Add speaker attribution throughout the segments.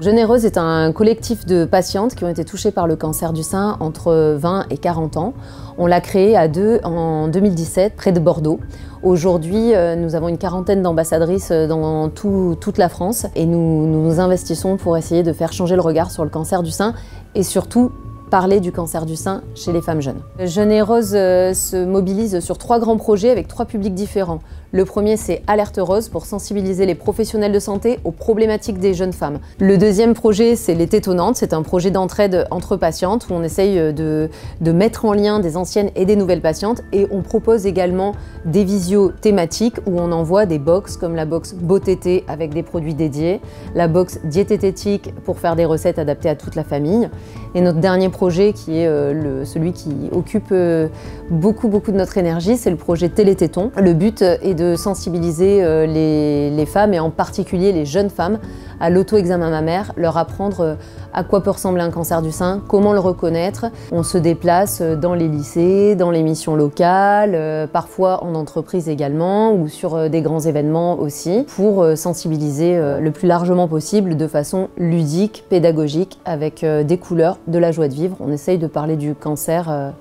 Speaker 1: Jeune Rose est un collectif de patientes qui ont été touchées par le cancer du sein entre 20 et 40 ans. On l'a créé à deux en 2017, près de Bordeaux. Aujourd'hui, nous avons une quarantaine d'ambassadrices dans toute la France et nous investissons pour essayer de faire changer le regard sur le cancer du sein et surtout parler du cancer du sein chez les femmes jeunes. Jeune Rose se mobilise sur 3 grands projets avec 3 publics différents. Le premier, c'est Alerte Rose pour sensibiliser les professionnels de santé aux problématiques des jeunes femmes. Le deuxième projet, c'est Les Tétonnantes. C'est un projet d'entraide entre patientes où on essaye de mettre en lien des anciennes et des nouvelles patientes. Et on propose également des visios thématiques où on envoie des box comme la box Beautété avec des produits dédiés, la box Diététique pour faire des recettes adaptées à toute la famille. Et notre dernier projet, qui est celui qui occupe beaucoup de notre énergie, c'est le projet Télététon. Le but est de sensibiliser les femmes et en particulier les jeunes femmes à l'auto-examen mammaire, leur apprendre à quoi peut ressembler un cancer du sein, comment le reconnaître. On se déplace dans les lycées, dans les missions locales, parfois en entreprise également ou sur des grands événements aussi, pour sensibiliser le plus largement possible de façon ludique, pédagogique, avec des couleurs, de la joie de vivre. On essaye de parler du cancer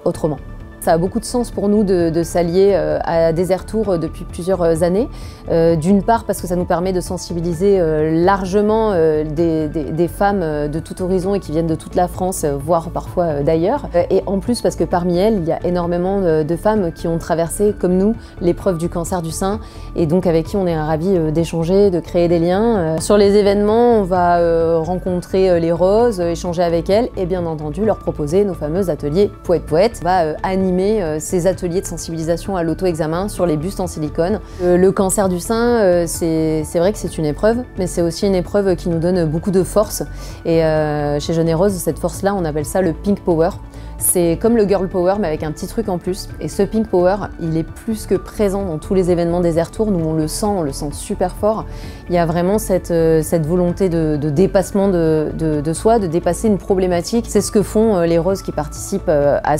Speaker 1: autrement. Ça a beaucoup de sens pour nous de s'allier à Désertour depuis plusieurs années. D'une part parce que ça nous permet de sensibiliser largement des femmes de tout horizon et qui viennent de toute la France, voire parfois d'ailleurs. Et en plus parce que parmi elles, il y a énormément de femmes qui ont traversé, comme nous, l'épreuve du cancer du sein et donc avec qui on est ravis d'échanger, de créer des liens. Sur les événements, on va rencontrer les roses, échanger avec elles et bien entendu leur proposer nos fameux ateliers Poète-Poète. On va animer ces ateliers de sensibilisation à l'auto-examen sur les bustes en silicone. Le cancer du sein, c'est vrai que c'est une épreuve, mais c'est aussi une épreuve qui nous donne beaucoup de force. Et chez Jeune Rose, cette force-là, on appelle ça le Pink Power. C'est comme le Girl Power, mais avec un petit truc en plus. Et ce Pink Power, il est plus que présent dans tous les événements Désertour. Nous, on le sent super fort. Il y a vraiment cette volonté de dépassement de soi, de dépasser une problématique. C'est ce que font les roses qui participent à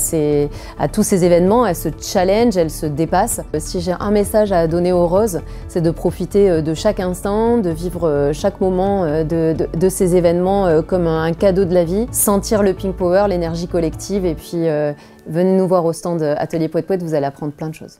Speaker 1: tous ces événements. Elles se challenge, elles se dépassent. Si j'ai un message à donner aux roses, c'est de profiter de chaque instant, de vivre chaque moment de ces événements comme un cadeau de la vie. Sentir le Pink Power, l'énergie collective. Et puis, venez nous voir au stand Atelier Poète-Poète, vous allez apprendre plein de choses.